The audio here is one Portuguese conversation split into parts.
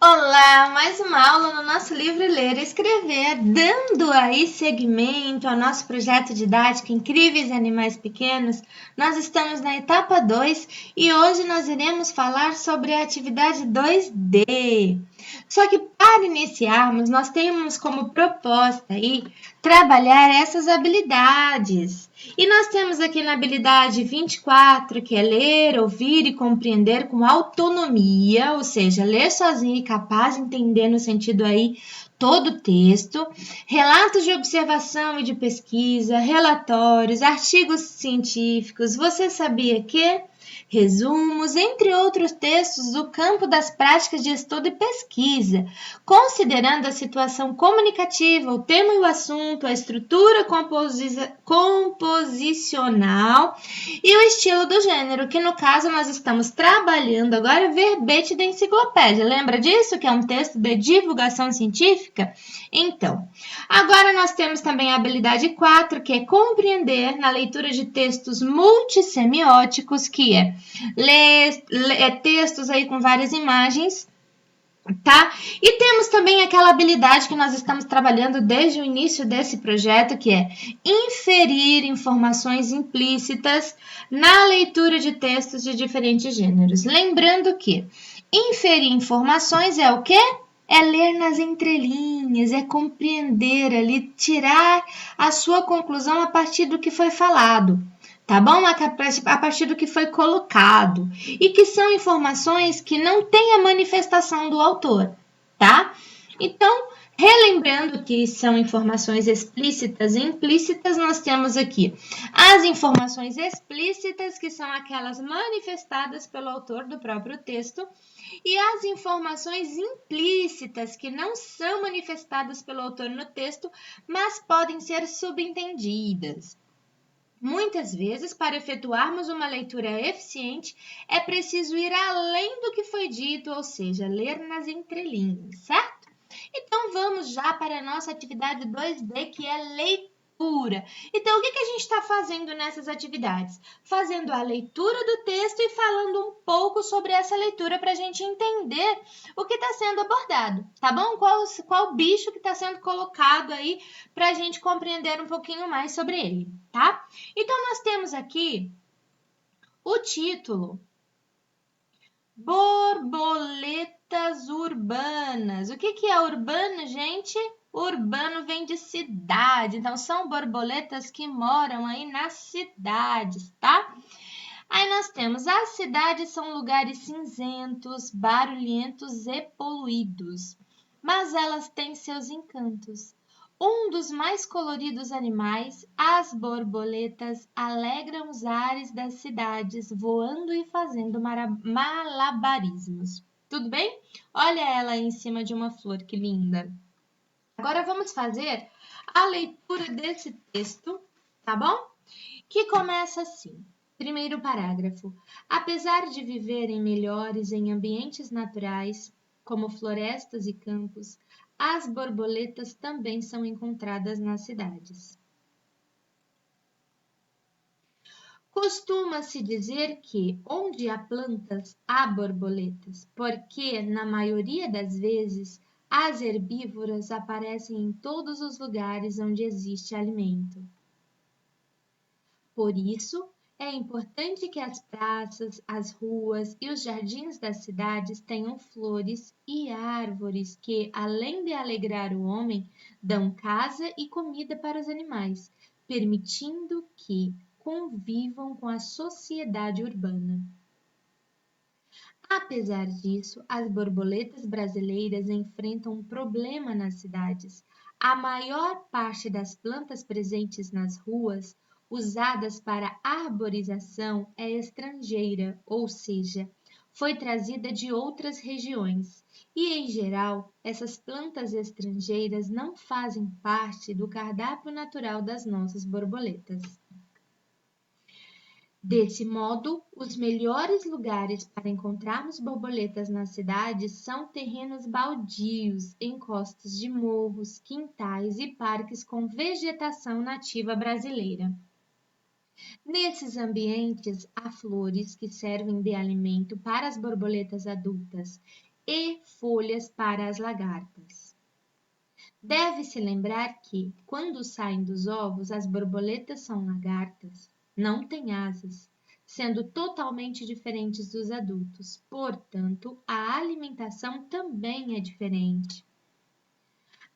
Olá, mais uma aula no nosso livro Ler e Escrever, dando aí seguimento ao nosso projeto didático Incríveis Animais Pequenos. Nós estamos na etapa 2 e hoje nós iremos falar sobre a atividade 2D. Só que para iniciarmos, nós temos como proposta aí trabalhar essas habilidades. E nós temos aqui na habilidade 24, que é ler, ouvir e compreender com autonomia, ou seja, ler sozinho e capaz de entender no sentido aí todo o texto, relatos de observação e de pesquisa, relatórios, artigos científicos. Você sabia que? Resumos, entre outros textos do campo das práticas de estudo e pesquisa, considerando a situação comunicativa, o tema e o assunto, a estrutura composicional e o estilo do gênero, que no caso nós estamos trabalhando agora verbete da enciclopédia. Lembra disso? Que é um texto de divulgação científica? Então, agora nós temos também a habilidade 4, que é compreender na leitura de textos multissemióticos, que é ler textos aí com várias imagens, tá? E temos também aquela habilidade que nós estamos trabalhando desde o início desse projeto, que é inferir informações implícitas na leitura de textos de diferentes gêneros. Lembrando que inferir informações é o quê? É ler nas entrelinhas, é compreender ali, tirar a sua conclusão a partir do que foi falado, tá bom? A partir do que foi colocado. E que são informações que não têm a manifestação do autor, tá? Então, relembrando que são informações explícitas e implícitas, nós temos aqui as informações explícitas, que são aquelas manifestadas pelo autor do próprio texto, e as informações implícitas, que não são manifestadas pelo autor no texto, mas podem ser subentendidas. Muitas vezes, para efetuarmos uma leitura eficiente, é preciso ir além do que foi dito, ou seja, ler nas entrelinhas, certo? Então, vamos já para a nossa atividade 2D, que é leitura. Então, o que a gente está fazendo nessas atividades? Fazendo a leitura do texto e falando um pouco sobre essa leitura para a gente entender o que está sendo abordado, tá bom? Qual bicho que está sendo colocado aí para a gente compreender um pouquinho mais sobre ele, tá? Então, nós temos aqui o título Borboletas urbanas. O que é urbano, gente? Urbano vem de cidade, então são borboletas que moram aí nas cidades, tá? Aí nós temos as cidades são lugares cinzentos, barulhentos e poluídos, mas elas têm seus encantos. Um dos mais coloridos animais, as borboletas, alegram os ares das cidades, voando e fazendo malabarismos. Tudo bem? Olha ela aí em cima de uma flor, que linda. Agora vamos fazer a leitura desse texto, tá bom? Que começa assim. Primeiro parágrafo. Apesar de viverem melhores em ambientes naturais, como florestas e campos, as borboletas também são encontradas nas cidades. Costuma-se dizer que onde há plantas, há borboletas, porque, na maioria das vezes, as herbívoras aparecem em todos os lugares onde existe alimento. Por isso, é importante que as praças, as ruas e os jardins das cidades tenham flores e árvores que, além de alegrar o homem, dão casa e comida para os animais, permitindo que convivam com a sociedade urbana. Apesar disso, as borboletas brasileiras enfrentam um problema nas cidades. A maior parte das plantas presentes nas ruas, usadas para arborização, é estrangeira, ou seja, foi trazida de outras regiões. E, em geral, essas plantas estrangeiras não fazem parte do cardápio natural das nossas borboletas. Desse modo, os melhores lugares para encontrarmos borboletas nas cidades são terrenos baldios, encostas de morros, quintais e parques com vegetação nativa brasileira. Nesses ambientes, há flores que servem de alimento para as borboletas adultas e folhas para as lagartas. Deve-se lembrar que, quando saem dos ovos, as borboletas são lagartas, não têm asas, sendo totalmente diferentes dos adultos. Portanto, a alimentação também é diferente.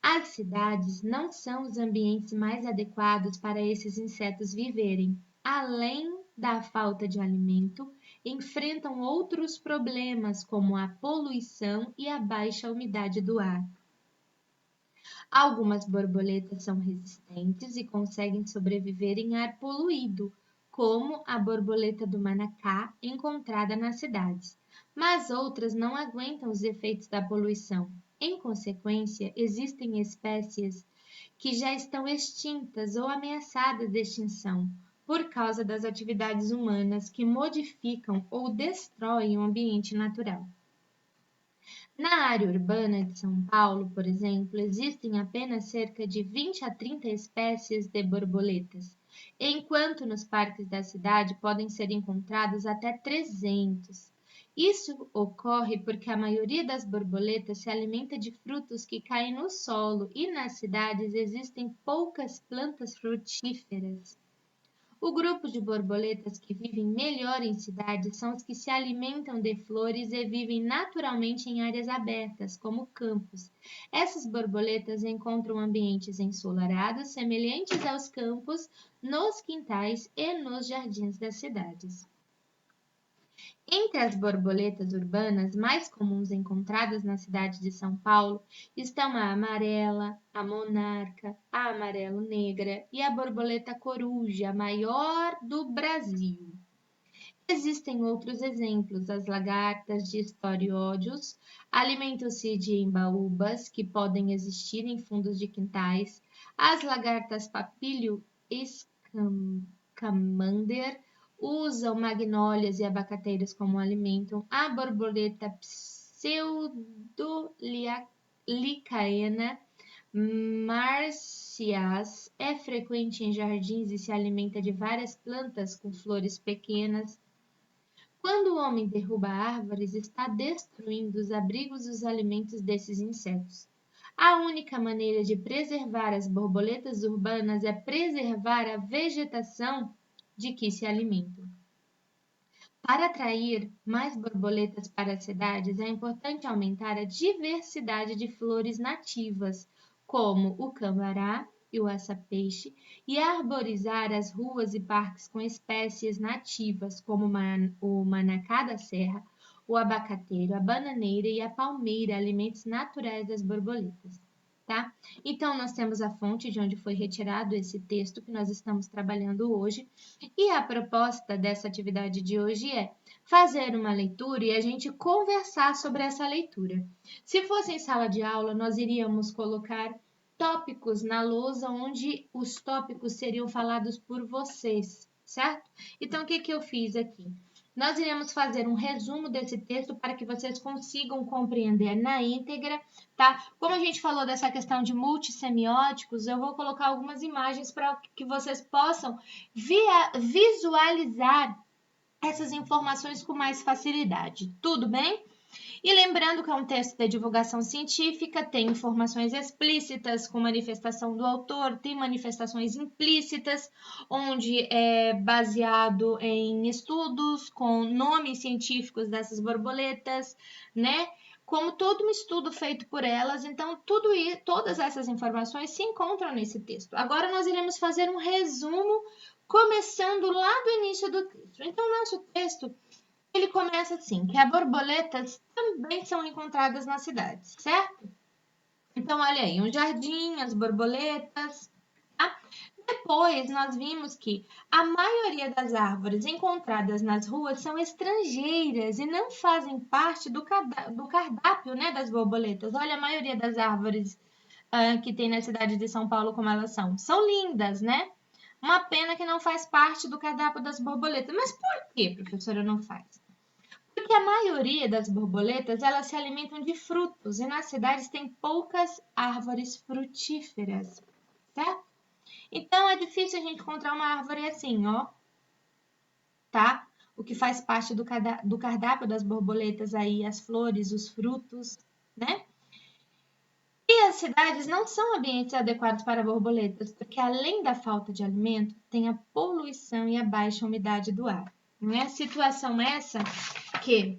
As cidades não são os ambientes mais adequados para esses insetos viverem. Além da falta de alimento, enfrentam outros problemas como a poluição e a baixa umidade do ar. Algumas borboletas são resistentes e conseguem sobreviver em ar poluído, como a borboleta do Manacá encontrada nas cidades, mas outras não aguentam os efeitos da poluição. Em consequência, existem espécies que já estão extintas ou ameaçadas de extinção por causa das atividades humanas que modificam ou destroem o ambiente natural. Na área urbana de São Paulo, por exemplo, existem apenas cerca de 20 a 30 espécies de borboletas, enquanto nos parques da cidade podem ser encontrados até 300. Isso ocorre porque a maioria das borboletas se alimenta de frutos que caem no solo e nas cidades existem poucas plantas frutíferas. O grupo de borboletas que vivem melhor em cidades são os que se alimentam de flores e vivem naturalmente em áreas abertas, como campos. Essas borboletas encontram ambientes ensolarados semelhantes aos campos, nos quintais e nos jardins das cidades. Entre as borboletas urbanas mais comuns encontradas na cidade de São Paulo estão a amarela, a monarca, a amarelo-negra e a borboleta coruja, a maior do Brasil. Existem outros exemplos. As lagartas de Storyodius alimentam-se de embaúbas, que podem existir em fundos de quintais. As lagartas Papilio escamander usam magnólias e abacateiras como alimento. A borboleta pseudolicaena marcias é frequente em jardins e se alimenta de várias plantas com flores pequenas. Quando o homem derruba árvores, está destruindo os abrigos e os alimentos desses insetos. A única maneira de preservar as borboletas urbanas é preservar a vegetação de que se alimentam. Para atrair mais borboletas para as cidades, é importante aumentar a diversidade de flores nativas, como o cambará e o açapeixe, e arborizar as ruas e parques com espécies nativas, como o manacá da serra, o abacateiro, a bananeira e a palmeira, alimentos naturais das borboletas. Tá? Então, nós temos a fonte de onde foi retirado esse texto que nós estamos trabalhando hoje, e a proposta dessa atividade de hoje é fazer uma leitura e a gente conversar sobre essa leitura. Se fosse em sala de aula, nós iríamos colocar tópicos na lousa onde os tópicos seriam falados por vocês, certo? Então, o que eu fiz aqui? Nós iremos fazer um resumo desse texto para que vocês consigam compreender na íntegra, tá? Como a gente falou dessa questão de multissemióticos, eu vou colocar algumas imagens para que vocês possam visualizar essas informações com mais facilidade. Tudo bem? E lembrando que é um texto de divulgação científica, tem informações explícitas com manifestação do autor, tem manifestações implícitas, onde é baseado em estudos com nomes científicos dessas borboletas, né? Como todo um estudo feito por elas, então todas essas informações se encontram nesse texto. Agora nós iremos fazer um resumo, começando lá do início do texto. Então, nosso texto ele começa assim, que as borboletas também são encontradas nas cidades, certo? Então, olha aí, um jardim, as borboletas, tá? Depois, nós vimos que a maioria das árvores encontradas nas ruas são estrangeiras e não fazem parte do cardápio, né, das borboletas. Olha, a maioria das árvores que tem na cidade de São Paulo, como elas são. São lindas, né? Uma pena que não faz parte do cardápio das borboletas. Mas por que, professora, não faz? Porque a maioria das borboletas elas se alimentam de frutos e nas cidades tem poucas árvores frutíferas, certo? Então é difícil a gente encontrar uma árvore assim, ó, tá? o que faz parte do cardápio das borboletas aí, as flores, os frutos, né? E as cidades não são ambientes adequados para borboletas, porque além da falta de alimento, tem a poluição e a baixa umidade do ar. Não é a situação essa que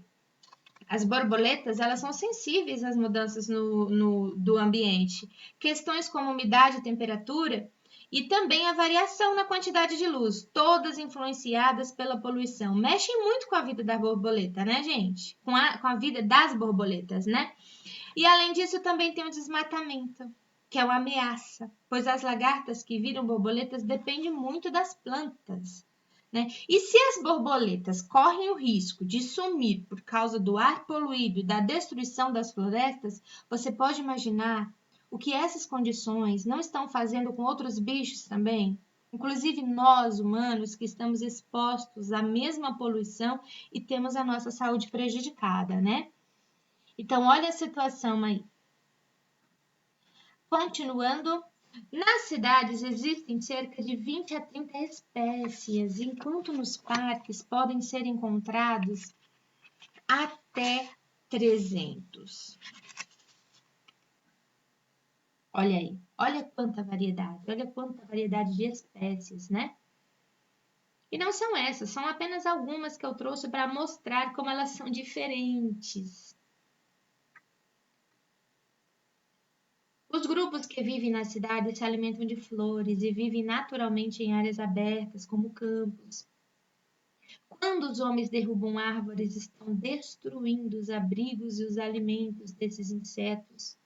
as borboletas, elas são sensíveis às mudanças do ambiente. Questões como umidade e temperatura e também a variação na quantidade de luz, todas influenciadas pela poluição. Mexem muito com a vida da borboleta, né, gente? Com a vida das borboletas, né? E além disso, também tem o desmatamento, que é uma ameaça, pois as lagartas que viram borboletas dependem muito das plantas. Né? E se as borboletas correm o risco de sumir por causa do ar poluído e da destruição das florestas, você pode imaginar o que essas condições não estão fazendo com outros bichos também? Inclusive nós, humanos, que estamos expostos à mesma poluição e temos a nossa saúde prejudicada, né? Então, olha a situação aí. Continuando, nas cidades existem cerca de 20 a 30 espécies, enquanto nos parques podem ser encontrados até 300. Olha aí, olha quanta variedade de espécies, né? E não são essas, são apenas algumas que eu trouxe para mostrar como elas são diferentes. Os grupos que vivem na cidade se alimentam de flores e vivem naturalmente em áreas abertas, como campos. Quando os homens derrubam árvores, estão destruindo os abrigos e os alimentos desses insetos.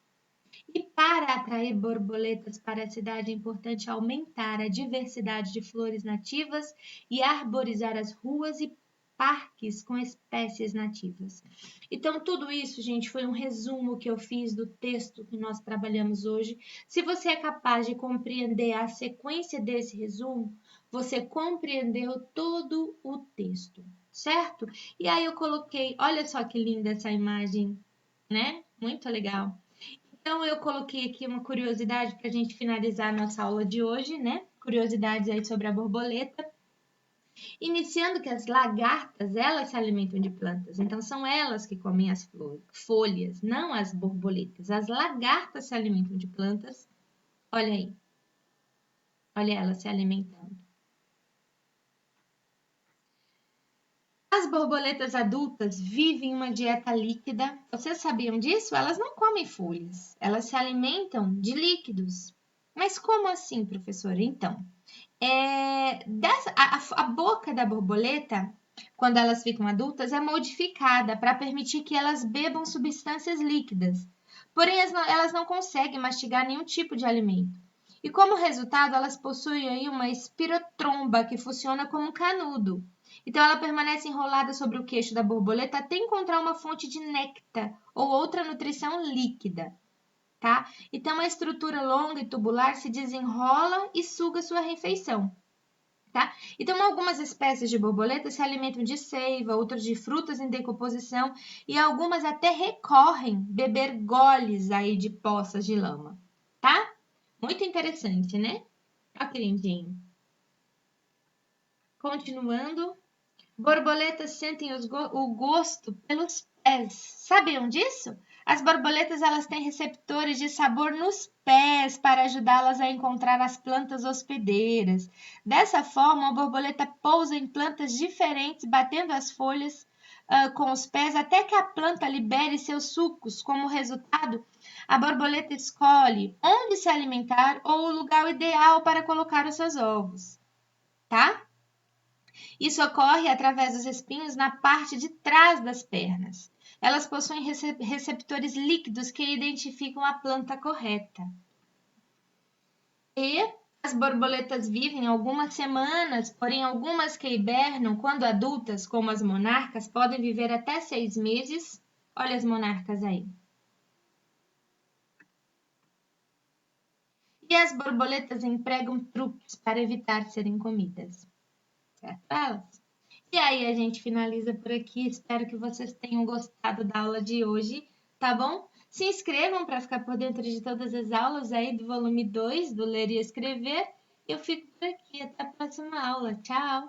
E para atrair borboletas para a cidade é importante aumentar a diversidade de flores nativas e arborizar as ruas e parques com espécies nativas. Então, tudo isso, gente, foi um resumo que eu fiz do texto que nós trabalhamos hoje. Se você é capaz de compreender a sequência desse resumo, você compreendeu todo o texto, certo? E aí eu coloquei, olha só que linda essa imagem, né? Muito legal. Então, eu coloquei aqui uma curiosidade para a gente finalizar a nossa aula de hoje, né? Curiosidades aí sobre a borboleta. Iniciando que as lagartas, elas se alimentam de plantas. Então, são elas que comem as folhas, não as borboletas. As lagartas se alimentam de plantas. Olha aí. Olha elas se alimentando. As borboletas adultas vivem uma dieta líquida. Vocês sabiam disso? Elas não comem folhas. Elas se alimentam de líquidos. Mas como assim, professora? Então, a boca da borboleta, quando elas ficam adultas, é modificada para permitir que elas bebam substâncias líquidas. Porém, elas não conseguem mastigar nenhum tipo de alimento. E como resultado, elas possuem aí uma espirotromba que funciona como um canudo. Então, ela permanece enrolada sobre o queixo da borboleta até encontrar uma fonte de néctar ou outra nutrição líquida. Tá? Então, a estrutura longa e tubular se desenrola e suga sua refeição. Tá? Então, algumas espécies de borboletas se alimentam de seiva, outras de frutas em decomposição e algumas até recorrem beber goles aí de poças de lama. Tá? Muito interessante, né? Ó que lindinho. Continuando. Borboletas sentem o gosto pelos pés. Sabiam disso? As borboletas elas têm receptores de sabor nos pés para ajudá-las a encontrar as plantas hospedeiras. Dessa forma, a borboleta pousa em plantas diferentes, batendo as folhas com os pés até que a planta libere seus sucos. Como resultado, a borboleta escolhe onde se alimentar ou o lugar ideal para colocar os seus ovos. Tá? Isso ocorre através dos espinhos na parte de trás das pernas. Elas possuem receptores líquidos que identificam a planta correta. E as borboletas vivem algumas semanas, porém algumas que hibernam quando adultas, como as monarcas, podem viver até 6 meses. Olha as monarcas aí. E as borboletas empregam truques para evitar serem comidas. Certo? Elas? E aí a gente finaliza por aqui. Espero que vocês tenham gostado da aula de hoje, tá bom? Se inscrevam para ficar por dentro de todas as aulas aí do volume 2 do Ler e Escrever. Eu fico por aqui. Até a próxima aula. Tchau!